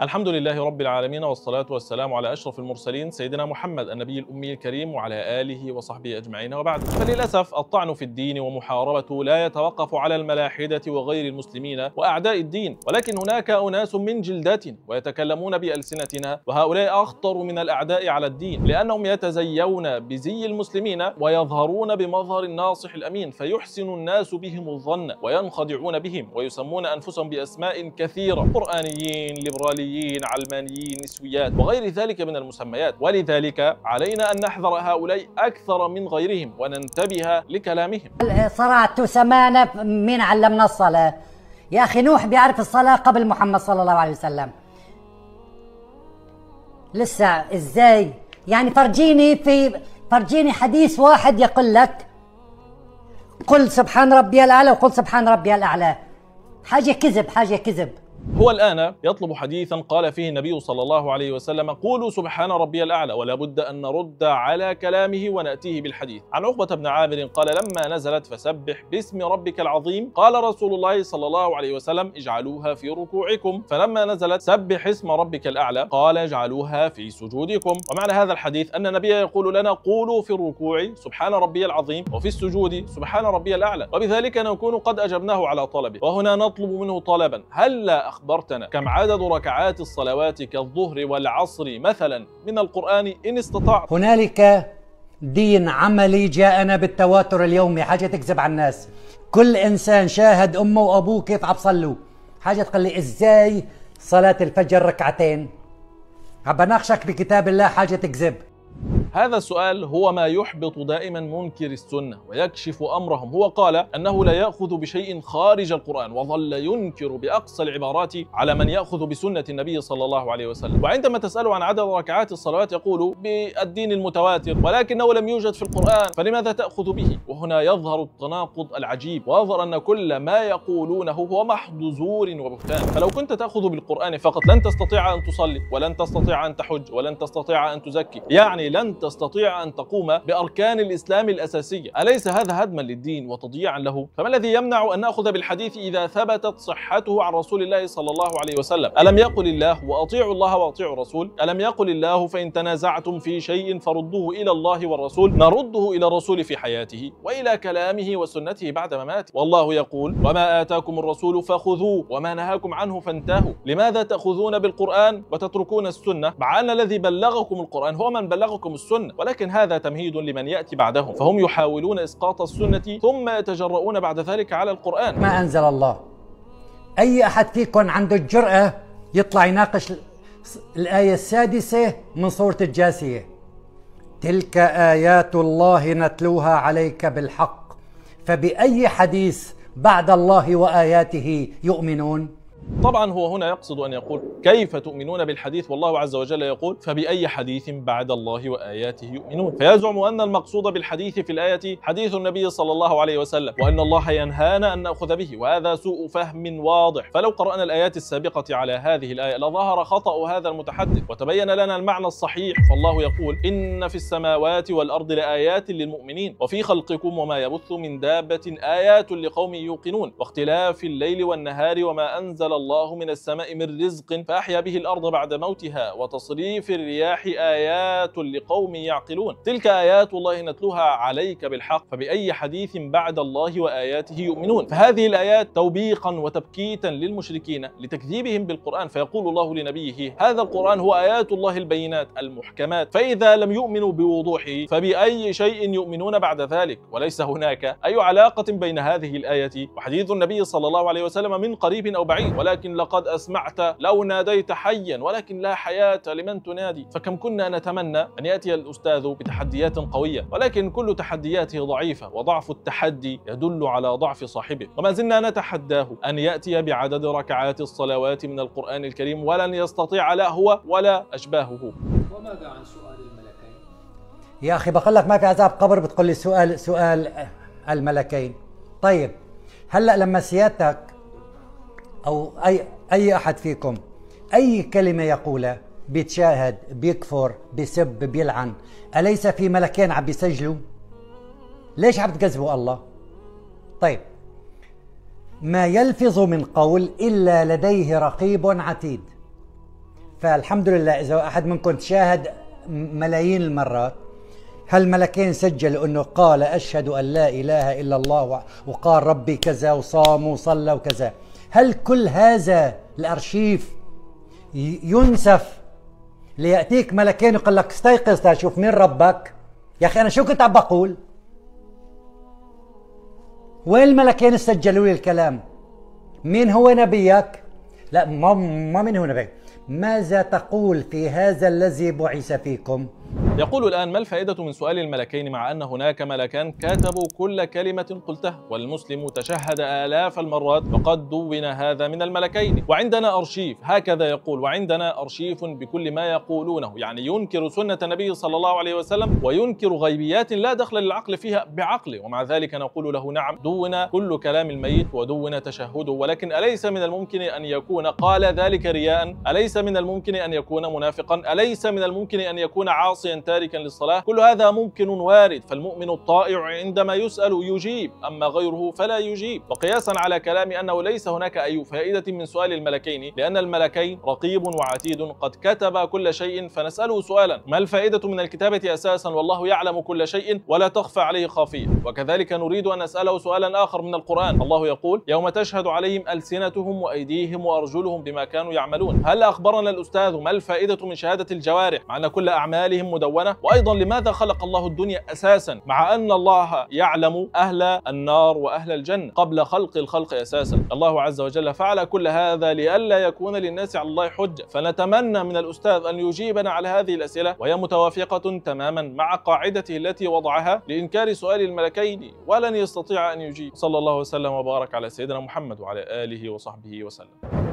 الحمد لله رب العالمين، والصلاة والسلام على أشرف المرسلين سيدنا محمد النبي الأمي الكريم وعلى آله وصحبه أجمعين، وبعد. فللأسف الطعن في الدين ومحاربته لا يتوقف على الملاحدة وغير المسلمين وأعداء الدين، ولكن هناك أناس من جلدتنا ويتكلمون بألسنتنا، وهؤلاء أخطر من الأعداء على الدين، لأنهم يتزيون بزي المسلمين ويظهرون بمظهر الناصح الأمين، فيحسن الناس بهم الظن وينخدعون بهم ويسمون أنفسهم بأسماء كثيرة: قرآنيين، ليبراليين، علمانيين، نسويات وغير ذلك من المسميات. ولذلك علينا أن نحذر هؤلاء أكثر من غيرهم وننتبه لكلامهم. صرعت سمانة، مين علمنا الصلاة؟ يا أخي نوح بيعرف الصلاة قبل محمد صلى الله عليه وسلم. لسه إزاي؟ يعني فرجيني حديث واحد يقول لك قل سبحان ربي الأعلى وقل سبحان ربي الأعلى. حاجة كذب. هو الآن يطلب حديثا قال فيه النبي صلى الله عليه وسلم: قولوا سبحان ربي الأعلى، ولا بد أن نرد على كلامه ونأتيه بالحديث. عن عقبة بن عامر قال: لما نزلت فسبح باسم ربك العظيم، قال رسول الله صلى الله عليه وسلم: اجعلوها في ركوعكم. فلما نزلت سبح اسم ربك الأعلى، قال: اجعلوها في سجودكم. ومعنى هذا الحديث أن النبي يقول لنا: قولوا في الركوع سبحان ربي العظيم، وفي السجود سبحان ربي الأعلى، وبذلك نكون قد أجبناه على طلبه. وهنا نطلب منه طلبا: هلا أخبرتنا كم عدد ركعات الصلوات كالظهر والعصر مثلا من القرآن إن استطعت؟ هنالك دين عملي جاءنا بالتواتر اليومي. حاجة تكذب على الناس. كل إنسان شاهد أمه وأبوه كيف عم صلوا. حاجة تقول لي إزاي صلاة الفجر ركعتين؟ عم بناقشك بكتاب الله. حاجة تكذب. هذا السؤال هو ما يحبط دائما منكر السنة ويكشف أمرهم. هو قال أنه لا يأخذ بشيء خارج القرآن، وظل ينكر بأقصى العبارات على من يأخذ بسنة النبي صلى الله عليه وسلم. وعندما تسأله عن عدد ركعات الصلوات يقول بالدين المتواتر، ولكنه لم يوجد في القرآن، فلماذا تأخذ به؟ وهنا يظهر التناقض العجيب، ويظهر أن كل ما يقولونه هو محض زور وبهتان. فلو كنت تأخذ بالقرآن فقط لن تستطيع أن تصلي، ولن تستطيع أن تحج، ولن تستطيع أن تزكي، يعني لن تستطيع أن تقوم بأركان الإسلام الأساسية. أليس هذا هدما للدين وتضييعا له؟ فما الذي يمنع أن نأخذ بالحديث إذا ثبتت صحته عن رسول الله صلى الله عليه وسلم؟ ألم يقل الله: وأطيعوا الله وأطيعوا الرسول؟ ألم يقل الله: فإن تنازعتم في شيء فردوه إلى الله والرسول؟ نرده إلى الرسول في حياته وإلى كلامه وسنته بعد مماته. والله يقول: وما آتاكم الرسول فخذوه وما نهاكم عنه فانتهوا. لماذا تأخذون بالقرآن وتتركون السنة، مع أن الذي بلغكم القرآن هو من بلغكم السنة؟ ولكن هذا تمهيد لمن يأتي بعدهم، فهم يحاولون إسقاط السنة ثم يتجرؤون بعد ذلك على القرآن. ما أنزل الله. أي أحد فيكم عنده الجرأة يطلع يناقش الآية السادسة من سورة الجاثية: تلك آيات الله نتلوها عليك بالحق فبأي حديث بعد الله وآياته يؤمنون؟ طبعا هو هنا يقصد أن يقول: كيف تؤمنون بالحديث والله عز وجل يقول: فبأي حديث بعد الله وآياته يؤمنون؟ فيزعم أن المقصود بالحديث في الآية حديث النبي صلى الله عليه وسلم، وأن الله ينهانا أن نأخذ به، وهذا سوء فهم واضح. فلو قرأنا الآيات السابقة على هذه الآية لظهر خطأ هذا المتحدث وتبين لنا المعنى الصحيح. فالله يقول: إن في السماوات والأرض لآيات للمؤمنين وفي خلقكم وما يبث من دابة آيات لقوم يوقنون واختلاف الليل والنهار وما أنزل الله من السماء من رزق فأحيا به الأرض بعد موتها وتصريف الرياح آيات لقوم يعقلون. تلك آيات الله نتلوها عليك بالحق فبأي حديث بعد الله وآياته يؤمنون. فهذه الآيات توبيقا وتبكيتا للمشركين لتكذيبهم بالقرآن. فيقول الله لنبيه: هذا القرآن هو آيات الله البينات المحكمات، فإذا لم يؤمنوا بوضوحه فبأي شيء يؤمنون بعد ذلك؟ وليس هناك أي علاقة بين هذه الآية وحديث النبي صلى الله عليه وسلم من قريب أو بعيد. ولكن لقد أسمعت لو ناديت حيا، ولكن لا حياة لمن تنادي. فكم كنا نتمنى أن يأتي الأستاذ بتحديات قوية، ولكن كل تحدياته ضعيفة، وضعف التحدي يدل على ضعف صاحبه. وما زلنا نتحداه أن يأتي بعدد ركعات الصلوات من القرآن الكريم، ولن يستطيع لا هو ولا أشباهه. وماذا عن سؤال الملكين؟ يا أخي بقول لك ما في عذاب قبر، بتقول لي سؤال الملكين. طيب هلأ لما سيادتك أو أي أحد فيكم أي كلمة يقولها بيتشاهد، بيكفر، بيسب، بيلعن، أليس في ملكين عم بيسجلوا؟ ليش عم تكذبوا الله؟ طيب ما يلفظ من قول إلا لديه رقيب عتيد. فالحمد لله إذا أحد منكم شاهد ملايين المرات، هالملكين سجلوا أنه قال أشهد أن لا إله إلا الله وقال ربي كذا وصام وصلى وكذا، هل كل هذا الأرشيف ينسف ليأتيك ملكين ويقول لك استيقظ تشوف مين ربك؟ يا أخي أنا شو كنت عم بقول؟ وين الملكين سجلوا لي الكلام؟ مين هو نبيك؟ لا ما مين هو نبيك، ماذا تقول في هذا الذي بعث فيكم؟ يقول الآن: ما الفائدة من سؤال الملكين مع أن هناك ملكان كتبوا كل كلمة قلتها، والمسلم تشهد آلاف المرات وقد دون هذا من الملكين، وعندنا أرشيف هكذا يقول، وعندنا أرشيف بكل ما يقولونه، يعني ينكر سنة النبي صلى الله عليه وسلم وينكر غيبيات لا دخل للعقل فيها بعقله، ومع ذلك نقول له نعم دون كل كلام الميت ودون تشهده. ولكن أليس من الممكن أن يكون قال ذلك رياء؟ أليس من الممكن أن يكون منافقا؟ أليس من الممكن أن يكون عاصيا تاركا للصلاة؟ كل هذا ممكن وارد، فالمؤمن الطائع عندما يسأل يجيب، أما غيره فلا يجيب. وقياسا على كلام أنه ليس هناك أي فائدة من سؤال الملكين، لأن الملكين رقيب وعتيد قد كتب كل شيء، فنسأله سؤالا: ما الفائدة من الكتابة أساسا والله يعلم كل شيء ولا تخفى عليه خافية؟ وكذلك نريد أن نسأله سؤالا آخر من القرآن، الله يقول: يوم تشهد عليهم ألسنتهم وأيديهم وأرجلهم بما كانوا يعملون. هل أخبرنا الأستاذ ما الفائدة من شهادة الجوارح مع أن كل أعمالهم مدونة؟ وأيضا لماذا خلق الله الدنيا أساسا مع أن الله يعلم أهل النار وأهل الجنة قبل خلق الخلق أساسا؟ الله عز وجل فعل كل هذا لئلا يكون للناس على الله حجة، فنتمنى من الأستاذ أن يجيبنا على هذه الأسئلة، وهي متوافقة تماما مع قاعدته التي وضعها لإنكار سؤال الملكين، ولن يستطيع أن يجيب. صلى الله وسلم وبارك على سيدنا محمد وعلى آله وصحبه وسلم.